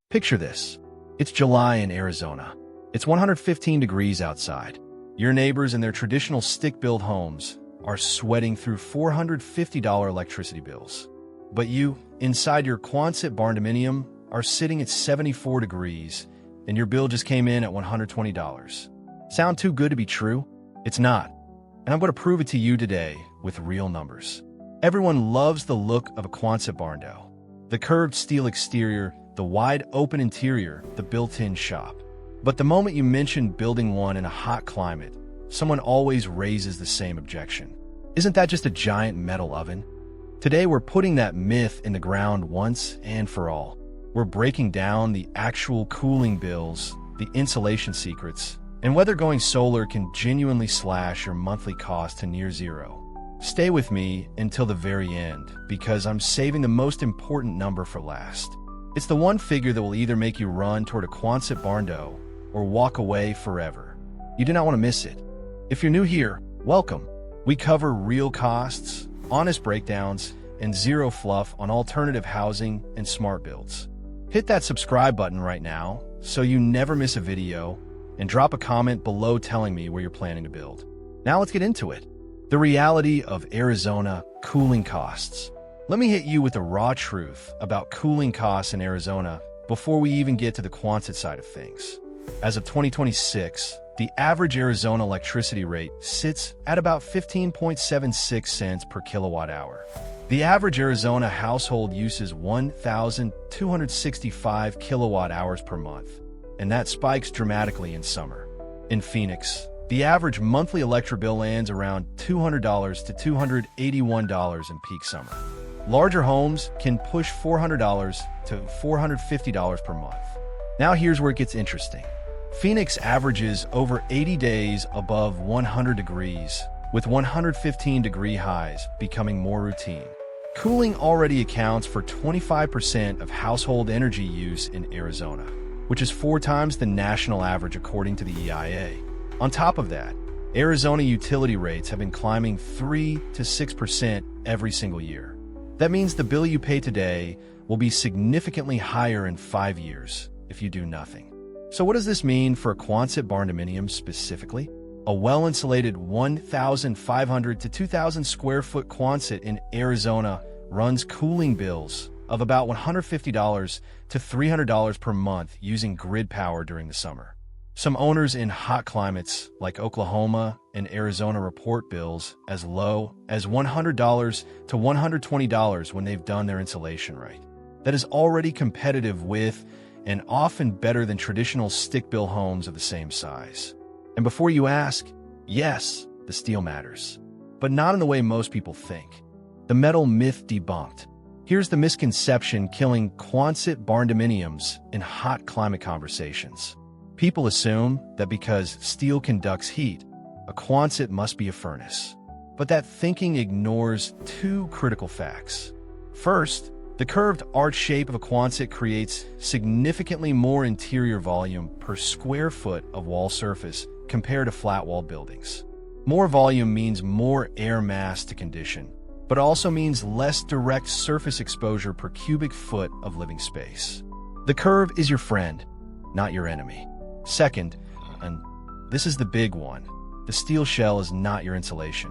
Picture this. It's July in Arizona. It's 115 degrees outside. Your neighbors in their traditional stick-built homes are sweating through $450 electricity bills. But you, inside your Quonset Barndominium, are sitting at 74 degrees, and your bill just came in at $120. Sound too good to be true? It's not. And I'm going to prove it to you today with real numbers. Everyone loves the look of a Quonset Barndo. The curved steel exterior, the wide open interior, the built-in shop. But the moment you mention building one in a hot climate, someone always raises the same objection. Isn't that just a giant metal oven? Today we're putting that myth in the ground once and for all. We're breaking down the actual cooling bills, the insulation secrets, and whether going solar can genuinely slash your monthly cost to near zero. Stay with me until the very end, because I'm saving the most important number for last. It's the one figure that will either make you run toward a Quonset Barndo or walk away forever. You do not want to miss it. If you're new here, welcome. We cover real costs, honest breakdowns, and zero fluff on alternative housing and smart builds. Hit that subscribe button right now so you never miss a video, and drop a comment below telling me where you're planning to build. Now let's get into it. The reality of Arizona cooling costs. Let me hit you with the raw truth about cooling costs in Arizona before we even get to the Quonset side of things. As of 2026, the average Arizona electricity rate sits at about 15.76 cents per kilowatt hour. The average Arizona household uses 1,265 kilowatt hours per month, and that spikes dramatically in summer. In Phoenix, the average monthly electric bill lands around $200 to $281 in peak summer. Larger homes can push $400 to $450 per month. Now here's where it gets interesting. Phoenix averages over 80 days above 100 degrees, with 115-degree highs becoming more routine. Cooling already accounts for 25% of household energy use in Arizona, which is 4 times the national average according to the EIA. On top of that, Arizona utility rates have been climbing 3 to 6% every single year. That means the bill you pay today will be significantly higher in 5 years if you do nothing. So what does this mean for a Quonset Barndominium specifically? A well-insulated 1,500 to 2,000 square foot Quonset in Arizona runs cooling bills of about $150 to $300 per month using grid power during the summer. Some owners in hot climates like Oklahoma and Arizona report bills as low as $100 to $120 when they've done their insulation right. That is already competitive with and often better than traditional stick-built homes of the same size. And before you ask, yes, the steel matters, but not in the way most people think. The metal myth debunked. Here's the misconception killing Quonset Barndominiums in hot climate conversations. People assume that because steel conducts heat, a Quonset must be a furnace. But that thinking ignores 2 critical facts. First, the curved arch shape of a Quonset creates significantly more interior volume per square foot of wall surface compared to flat-walled buildings. More volume means more air mass to condition, but also means less direct surface exposure per cubic foot of living space. The curve is your friend, not your enemy. Second, and this is the big one, the steel shell is not your insulation.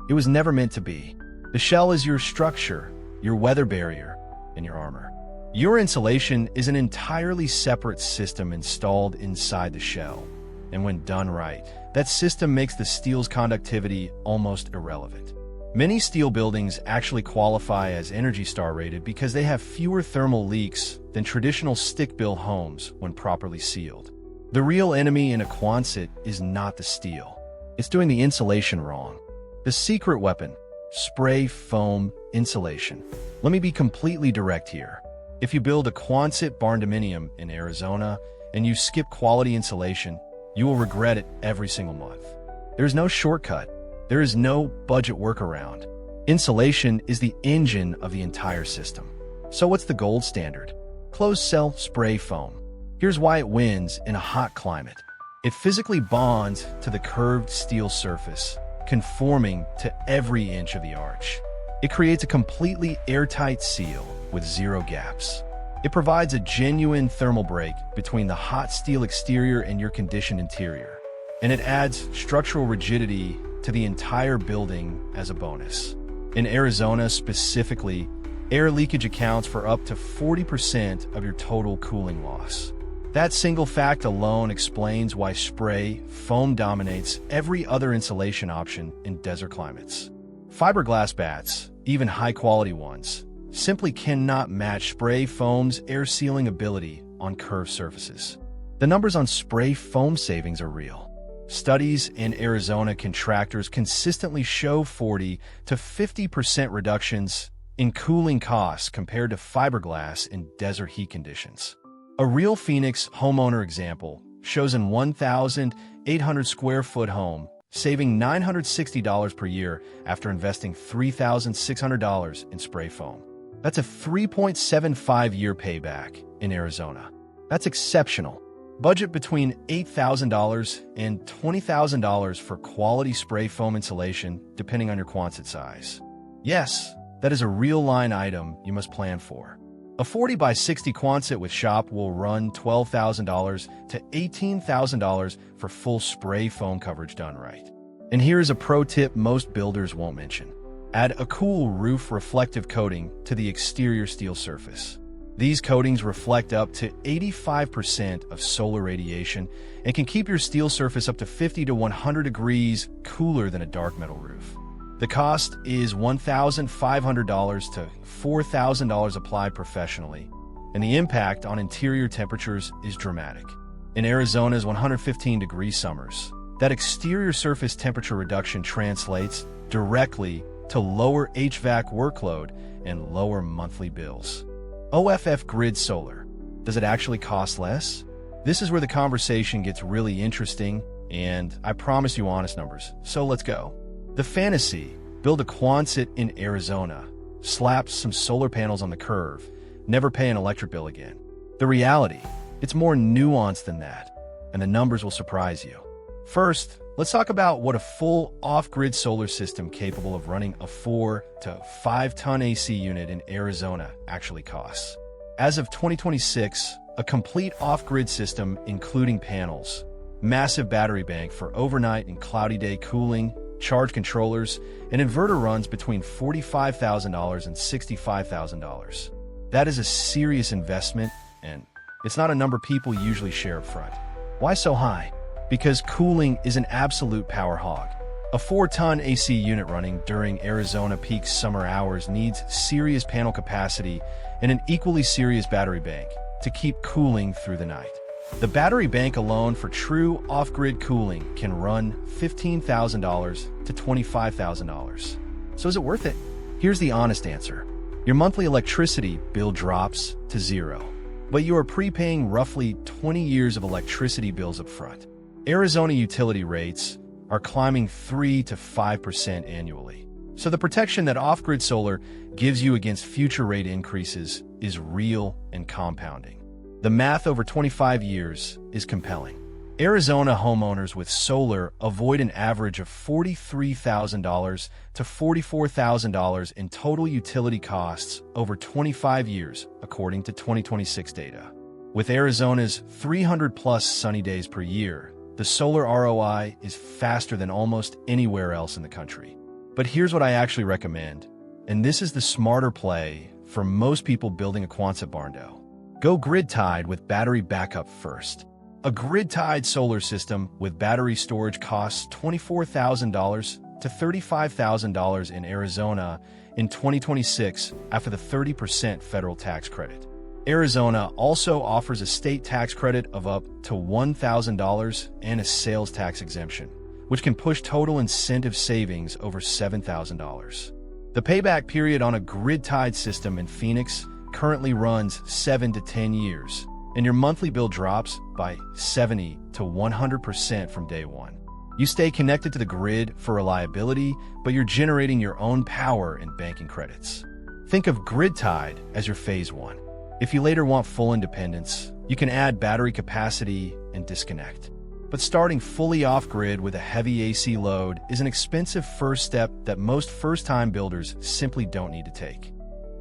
It was never meant to be. The shell is your structure, your weather barrier, and your armor. Your insulation is an entirely separate system installed inside the shell. And when done right, that system makes the steel's conductivity almost irrelevant. Many steel buildings actually qualify as Energy Star rated because they have fewer thermal leaks than traditional stick-built homes when properly sealed. The real enemy in a Quonset is not the steel. It's doing the insulation wrong. The secret weapon, spray foam insulation. Let me be completely direct here. If you build a Quonset Barndominium in Arizona and you skip quality insulation, you will regret it every single month. There is no shortcut. There is no budget workaround. Insulation is the engine of the entire system. So what's the gold standard? Closed-cell spray foam. Here's why it wins in a hot climate. It physically bonds to the curved steel surface, conforming to every inch of the arch. It creates a completely airtight seal with 0 gaps. It provides a genuine thermal break between the hot steel exterior and your conditioned interior, and it adds structural rigidity to the entire building as a bonus. In Arizona specifically, air leakage accounts for up to 40% of your total cooling loss. That single fact alone explains why spray foam dominates every other insulation option in desert climates. Fiberglass bats, even high-quality ones, simply cannot match spray foam's air sealing ability on curved surfaces. The numbers on spray foam savings are real. Studies in Arizona contractors consistently show 40 to 50% reductions in cooling costs compared to fiberglass in desert heat conditions. A real Phoenix homeowner example shows an 1,800 square foot home saving $960 per year after investing $3,600 in spray foam. That's a 3.75-year payback in Arizona. That's exceptional. Budget between $8,000 and $20,000 for quality spray foam insulation, depending on your Quonset size. Yes, that is a real line item you must plan for. A 40 by 60 Quonset with shop will run $12,000 to $18,000 for full spray foam coverage done right. And here's a pro tip most builders won't mention. Add a cool roof reflective coating to the exterior steel surface. These coatings reflect up to 85% of solar radiation and can keep your steel surface up to 50 to 100 degrees cooler than a dark metal roof. The cost is $1,500 to $4,000 applied professionally, and the impact on interior temperatures is dramatic. In Arizona's 115-degree summers, that exterior surface temperature reduction translates directly to lower HVAC workload and lower monthly bills. OFF Grid Solar. Does it actually cost less? This is where the conversation gets really interesting, and I promise you honest numbers, so let's go. The fantasy, build a Quonset in Arizona, slap some solar panels on the curve, never pay an electric bill again. The reality, it's more nuanced than that, and the numbers will surprise you. First, let's talk about what a full off-grid solar system capable of running a 4 to 5 ton AC unit in Arizona actually costs. As of 2026, a complete off-grid system including panels, massive battery bank for overnight and cloudy day cooling, charge controllers, and inverter runs between $45,000 and $65,000. That is a serious investment, and it's not a number people usually share up front. Why so high? Because cooling is an absolute power hog. A 4-ton AC unit running during Arizona peak summer hours needs serious panel capacity and an equally serious battery bank to keep cooling through the night. The battery bank alone for true off-grid cooling can run $15,000 to $25,000. So is it worth it? Here's the honest answer. Your monthly electricity bill drops to zero, but you are prepaying roughly 20 years of electricity bills up front. Arizona utility rates are climbing 3 to 5% annually. So the protection that off-grid solar gives you against future rate increases is real and compounding. The math over 25 years is compelling. Arizona homeowners with solar avoid an average of $43,000 to $44,000 in total utility costs over 25 years, according to 2026 data. With Arizona's 300-plus sunny days per year, the solar ROI is faster than almost anywhere else in the country. But here's what I actually recommend, and this is the smarter play for most people building a Quonset barndo. Go grid-tied with battery backup first. A grid-tied solar system with battery storage costs $24,000 to $35,000 in Arizona in 2026 after the 30% federal tax credit. Arizona also offers a state tax credit of up to $1,000 and a sales tax exemption, which can push total incentive savings over $7,000. The payback period on a grid-tied system in Phoenix currently runs 7 to 10 years, and your monthly bill drops by 70 to 100% from day one. You stay connected to the grid for reliability, but you're generating your own power and banking credits. Think of grid-tied as your phase one. If you later want full independence, you can add battery capacity and disconnect. But starting fully off-grid with a heavy AC load is an expensive first step that most first-time builders simply don't need to take.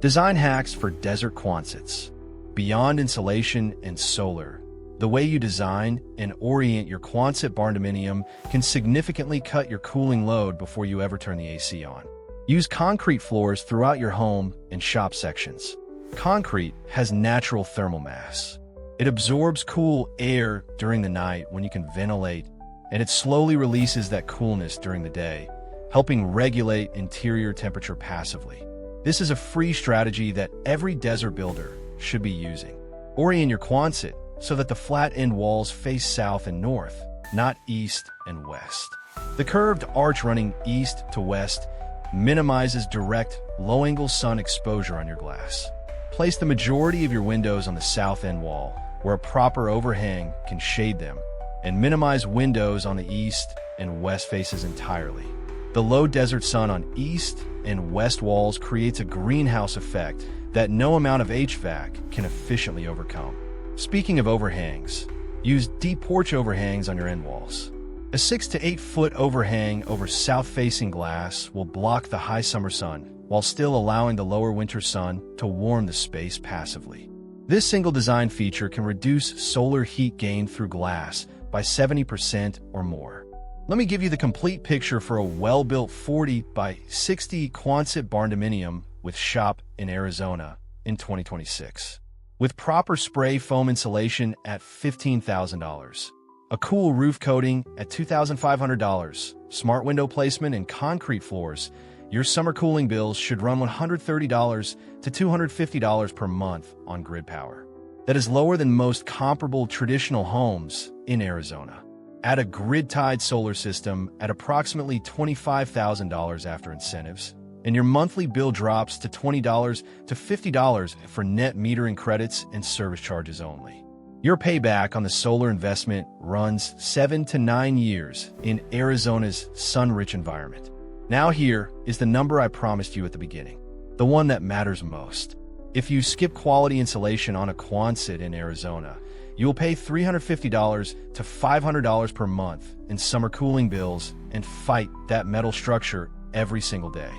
Design hacks for desert Quonsets. Beyond insulation and solar, the way you design and orient your Quonset Barndominium can significantly cut your cooling load before you ever turn the AC on. Use concrete floors throughout your home and shop sections. Concrete has natural thermal mass. It absorbs cool air during the night when you can ventilate, and it slowly releases that coolness during the day, helping regulate interior temperature passively. This is a free strategy that every desert builder should be using. Orient your Quonset so that the flat end walls face south and north, not east and west. The curved arch running east to west minimizes direct, low-angle sun exposure on your glass. Place the majority of your windows on the south end wall, where a proper overhang can shade them, and minimize windows on the east and west faces entirely. The low desert sun on east and west walls creates a greenhouse effect that no amount of HVAC can efficiently overcome. Speaking of overhangs, use deep porch overhangs on your end walls. A 6 to 8 foot overhang over south-facing glass will block the high summer sun while still allowing the lower winter sun to warm the space passively. This single design feature can reduce solar heat gain through glass by 70% or more. Let me give you the complete picture for a well-built 40 by 60 Quonset Barndominium with shop in Arizona in 2026. With proper spray foam insulation at $15,000, a cool roof coating at $2,500, smart window placement and concrete floors, your summer cooling bills should run $130 to $250 per month on grid power. That is lower than most comparable traditional homes in Arizona. Add a grid-tied solar system at approximately $25,000 after incentives, and your monthly bill drops to $20 to $50 for net metering credits and service charges only. Your payback on the solar investment runs 7 to 9 years in Arizona's sun-rich environment. Now here is the number I promised you at the beginning, the one that matters most. If you skip quality insulation on a Quonset in Arizona, you will pay $350 to $500 per month in summer cooling bills and fight that metal structure every single day.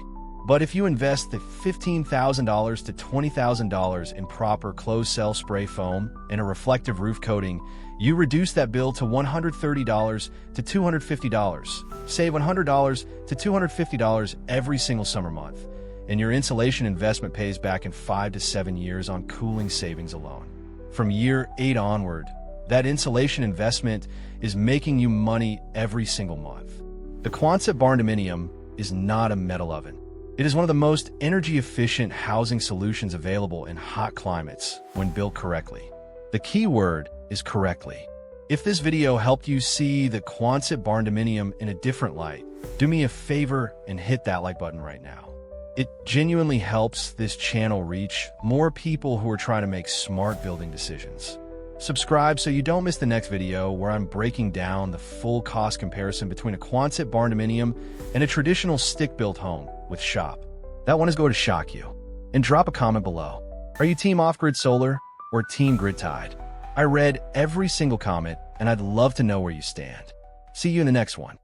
But if you invest the $15,000 to $20,000 in proper closed-cell spray foam and a reflective roof coating, you reduce that bill to $130 to $250. Save $100 to $250 every single summer month, and your insulation investment pays back in 5 to 7 years on cooling savings alone. From year 8 onward, that insulation investment is making you money every single month. The Quonset Barndominium is not a metal oven. It is one of the most energy-efficient housing solutions available in hot climates when built correctly. The key word is correctly. If this video helped you see the Quonset Barndominium in a different light, do me a favor and hit that like button right now. It genuinely helps this channel reach more people who are trying to make smart building decisions. Subscribe so you don't miss the next video where I'm breaking down the full cost comparison between a Quonset Barndominium and a traditional stick-built home with shop. That one is going to shock you. And drop a comment below. Are you team off-grid solar or team grid-tied? I read every single comment and I'd love to know where you stand. See you in the next one.